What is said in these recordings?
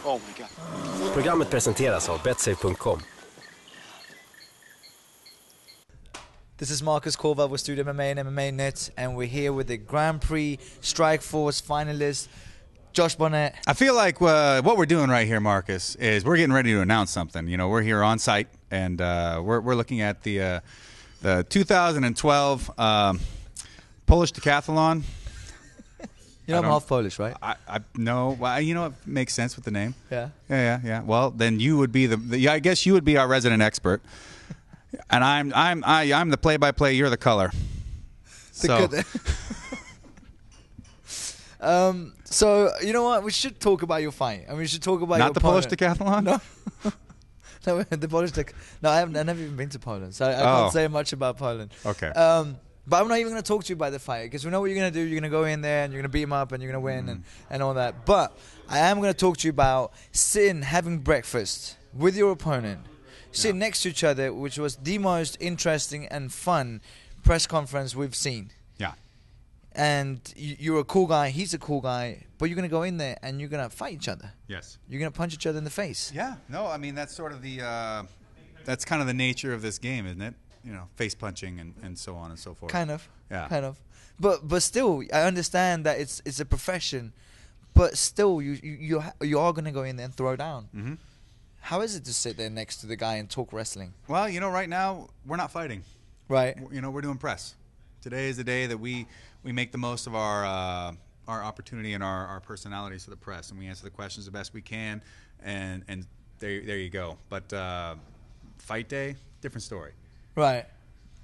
Oh my God. Programmet presenteras av betsave.com. This is Marcus Kowal with Studiomma and MMA Net, and we're here with the Grand Prix Strikeforce finalist, Josh Barnett. I feel like what we're doing right here, Marcus, is we're getting ready to announce something. You know, we're here on site, and we're looking at the 2012 Polish decathlon. You know I'm half Polish, right? I no. Well, you know, it makes sense with the name. Yeah. Yeah. Well, then you would be I guess you would be our resident expert, and I'm the play-by-play. You're the color. So. So you know what? We should talk about your fight. I mean, we should talk about not the opponent. Polish decathlon. No. No, the Polish No, I've never even been to Poland, so I can't say much about Poland. Okay. But I'm not even going to talk to you about the fight, because we know what you're going to do. You're going to go in there and you're going to beat him up and you're going to win and all that. But I am going to talk to you about sitting, having breakfast with your opponent, sitting next to each other, which was the most interesting and fun press conference we've seen. Yeah. And you're a cool guy, he's a cool guy, but you're going to go in there and you're going to fight each other. Yes. You're going to punch each other in the face. Yeah. No, I mean, that's sort of that's kind of the nature of this game, isn't it? You know, face punching and so on and so forth. Kind of. Yeah. Kind of. But still, I understand that it's a profession, but still, you are going to go in there and throw down. Mm-hmm. How is it to sit there next to the guy and talk wrestling? Well, you know, right now, we're not fighting. Right. You know, we're doing press. Today is the day that we make the most of our opportunity and our personalities to the press, and we answer the questions the best we can, and there you go. But fight day, different story. Right.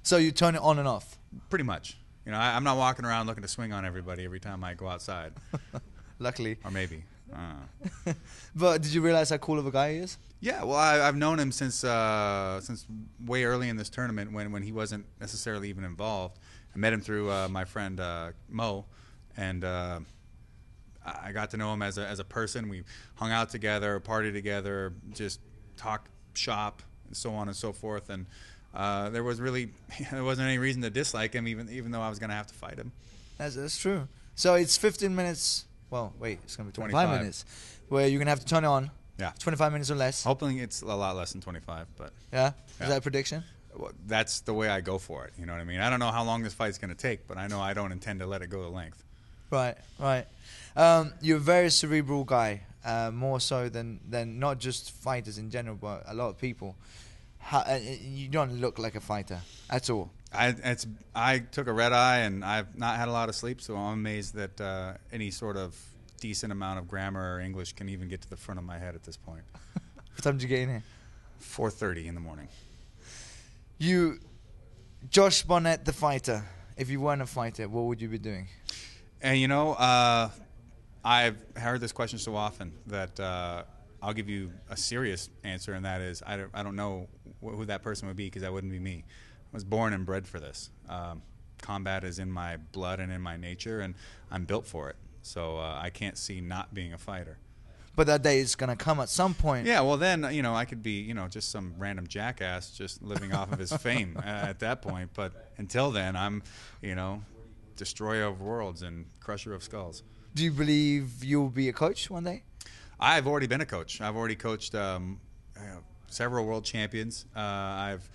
So you turn it on and off? Pretty much. You know, I'm not walking around looking to swing on everybody every time I go outside. Luckily. Or maybe. But did you realize how cool of a guy he is? Yeah, well, I've known him since way early in this tournament when he wasn't necessarily even involved. I met him through my friend Mo, and I got to know him as a person. We hung out together, partied together, just talk shop, and so on and so forth. And there wasn't any reason to dislike him, even though I was going to have to fight him. That's true. So it's 15 minutes. Well, wait, it's going to be 25 minutes, where you're going to have to turn it on. Yeah. 25 minutes or less. Hopefully it's a lot less than 25, but yeah. Is that a prediction? Well, that's the way I go for it. You know what I mean? I don't know how long this fight's going to take, but I know I don't intend to let it go to length. Right. You're a very cerebral guy, more so than not just fighters in general, but a lot of people. You don't look like a fighter at all. I took a red eye, and I've not had a lot of sleep, so I'm amazed that any sort of decent amount of grammar or English can even get to the front of my head at this point. What time did you get in here? 4:30 in the morning. Josh Barnett, the fighter. If you weren't a fighter, what would you be doing? And you know, I've heard this question so often that I'll give you a serious answer, and that is I don't know who that person would be, because that wouldn't be me. I was born and bred for this. Combat is in my blood and in my nature, and I'm built for it. So I can't see not being a fighter. But that day is going to come at some point. Yeah, well then, you know, I could be, you know, just some random jackass just living off of his fame at that point. But until then, I'm, you know, destroyer of worlds and crusher of skulls. Do you believe you'll be a coach one day? I've already been a coach. I've already coached several world champions. I've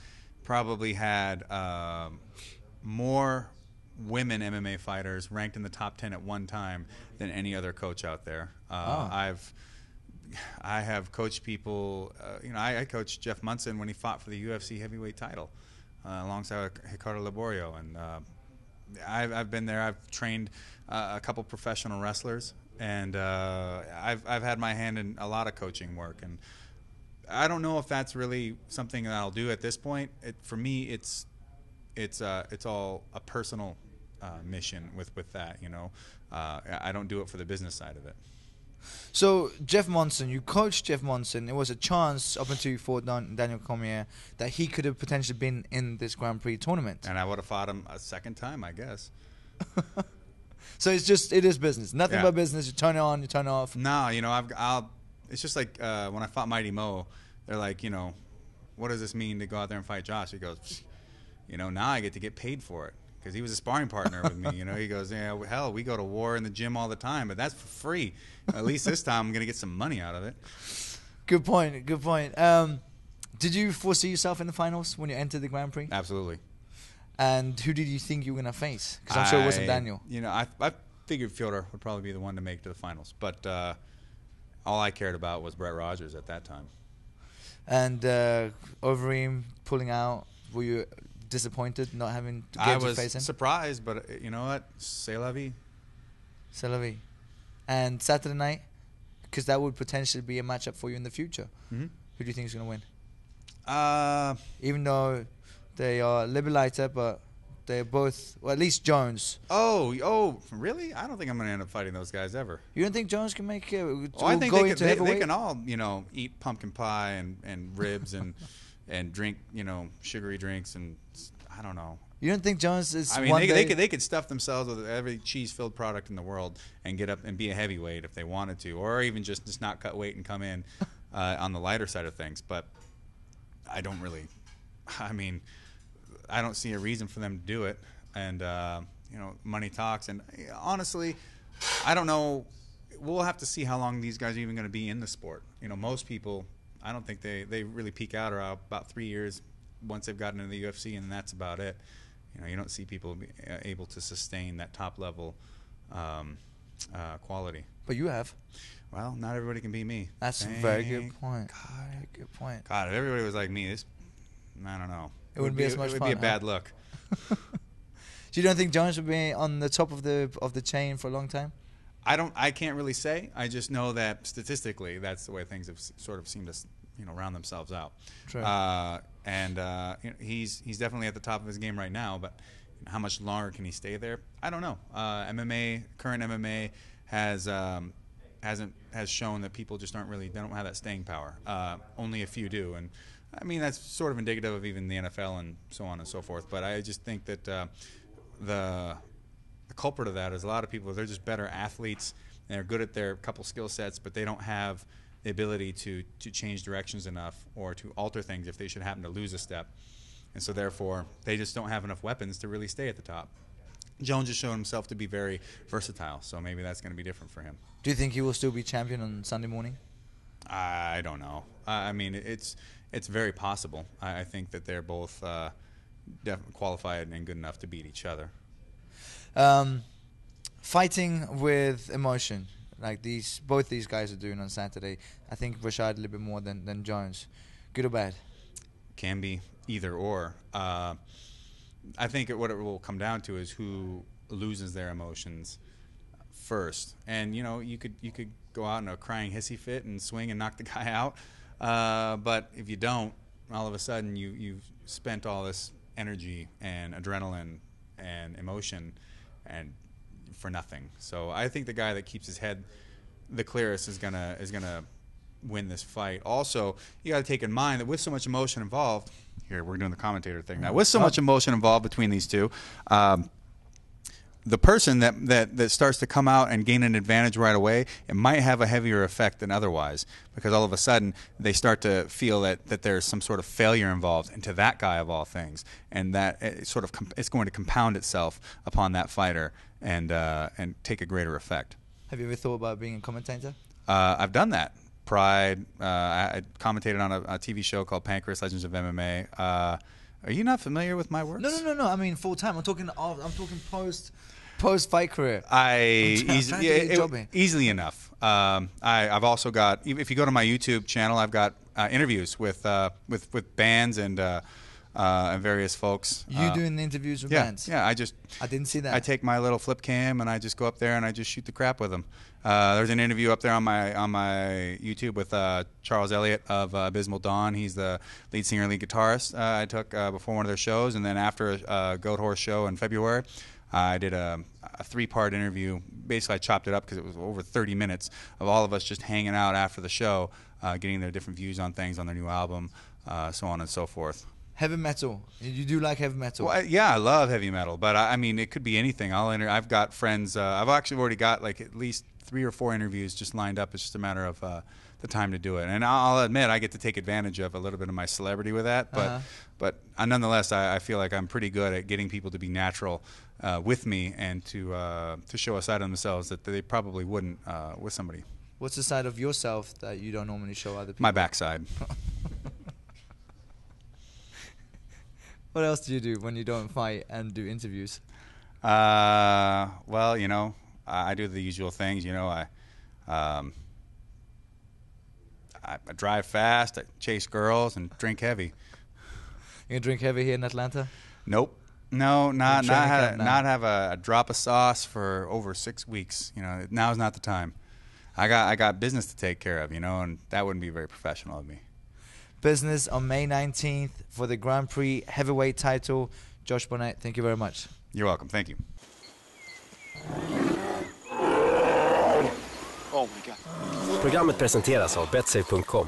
probably had more women MMA fighters ranked in the top 10 at one time than any other coach out there. I have coached people. You know, I coached Jeff Munson when he fought for the UFC heavyweight title alongside Ricardo Laborio, and I've been there. I've trained a couple professional wrestlers, and I've had my hand in a lot of coaching work. And I don't know if that's really something that I'll do at this point. For me, it's all a personal mission with that. You know, I don't do it for the business side of it. So Jeff Monson, you coached Jeff Monson. It was a chance up until you fought Daniel Cormier that he could have potentially been in this Grand Prix tournament. And I would have fought him a second time, I guess. So it is business. Nothing but business. You turn it on, you turn it off. No, you know, it's just like when I fought Mighty Mo, they're like, you know, what does this mean to go out there and fight Josh? He goes, you know, now I get to get paid for it. because he was a sparring partner with me. You know, he goes, yeah, well, hell, we go to war in the gym all the time, but that's for free. At least this time I'm going to get some money out of it. Good point. Good point. Did you foresee yourself in the finals when you entered the Grand Prix? Absolutely. And who did you think you were going to face? Because I'm sure it wasn't Daniel. You know, I figured Fyodor would probably be the one to make it to the finals, but all I cared about was Brett Rogers at that time. And Overeem pulling out, were you disappointed not having to face him? I was surprised, but you know what? C'est la vie. C'est la vie. And Saturday night, because that would potentially be a matchup for you in the future. Mm-hmm. Who do you think is going to win? Even though they are a little lighter, but they're both, well, at least Jones. Oh, really? I don't think I'm going to end up fighting those guys ever. You don't think Jones can make it? I think they can all, you know, eat pumpkin pie and ribs and drink, you know, sugary drinks, and I don't know. You don't think Jones is? I mean, they could stuff themselves with every cheese-filled product in the world and get up and be a heavyweight if they wanted to, or even just not cut weight and come in on the lighter side of things. But I don't really. I mean, I don't see a reason for them to do it, and you know, money talks. And honestly, I don't know. We'll have to see how long these guys are even going to be in the sport. You know, most people, I don't think they really peak out around about 3 years once they've gotten into the UFC, and that's about it. You know, you don't see people be able to sustain that top level quality. But you have. Well, not everybody can be me. That's a very good point. Very good point. God, if everybody was like me, I don't know. It wouldn't be as much fun. It would be a bad look. So you don't think Jones would be on the top of the chain for a long time? I can't really say. I just know that statistically, that's the way things have sort of seemed to, you know, round themselves out. True. You know, he's definitely at the top of his game right now, but how much longer can he stay there? I don't know. Current MMA has shown that people just they don't have that staying power. Only a few do, and I mean that's sort of indicative of even the NFL and so on and so forth. But I just think that the culprit of that is a lot of people. They're just better athletes and they're good at their couple skill sets, but they don't have the ability to change directions enough or to alter things if they should happen to lose a step. And so therefore, they just don't have enough weapons to really stay at the top. Jones has shown himself to be very versatile, so maybe that's going to be different for him. Do you think he will still be champion on Sunday morning? I don't know. I mean, it's very possible. I think that they're both qualified and good enough to beat each other. Fighting with emotion, like both these guys are doing on Saturday. I think Rashad a little bit more than Jones. Good or bad? Can be either or. I think what it will come down to is who loses their emotions first. And you know, you could go out in a crying hissy fit and swing and knock the guy out. But if you don't, all of a sudden you've spent all this energy and adrenaline and emotion and for nothing. So I think the guy that keeps his head the clearest is gonna win this fight. Also, you got to take in mind that with so much emotion involved, here we're doing the commentator thing now. With so much emotion involved between these two, the person that starts to come out and gain an advantage right away, it might have a heavier effect than otherwise, because all of a sudden they start to feel that there's some sort of failure involved, and to that guy of all things, and that it's going to compound itself upon that fighter and take a greater effect. Have you ever thought about being a commentator? I've done that. Pride. I commentated on a TV show called Pancreas Legends of MMA. Are you not familiar with my works? No. I mean full time. I'm talking post fight career. Easily enough. I've also got. If you go to my YouTube channel, I've got interviews with bands and various folks. You doing the interviews with bands? Yeah. I didn't see that. I take my little flip cam and I just go up there and I just shoot the crap with them. There's an interview up there on my YouTube with Charles Elliott of Abysmal Dawn. He's the lead singer and lead guitarist I took before one of their shows, and then after a Goat Horse show in February, I did a 3-part interview. Basically, I chopped it up because it was over 30 minutes of all of us just hanging out after the show, getting their different views on things on their new album, so on and so forth. Heavy metal. You do like heavy metal? Well, yeah, I love heavy metal, but I mean, it could be anything. I've got friends. I've actually already got like at least 3 or 4 interviews just lined up. It's just a matter of the time to do it. And I'll admit, I get to take advantage of a little bit of my celebrity with that. But nonetheless, I feel like I'm pretty good at getting people to be natural with me and to show a side of themselves that they probably wouldn't with somebody. What's the side of yourself that you don't normally show other people? My backside. What else do you do when you don't fight and do interviews? Well, you know, I do the usual things. You know, I drive fast, I chase girls, and drink heavy. You gonna drink heavy here in Atlanta? Nope. No, not have a drop of sauce for over 6 weeks. You know, now's not the time. I got business to take care of, you know, and that wouldn't be very professional of me. Business on May 19th for the Grand Prix heavyweight title. Josh Barnett, thank you very much. You're welcome. Thank you. Oh my God. Programmet presenteras av Betsay.com.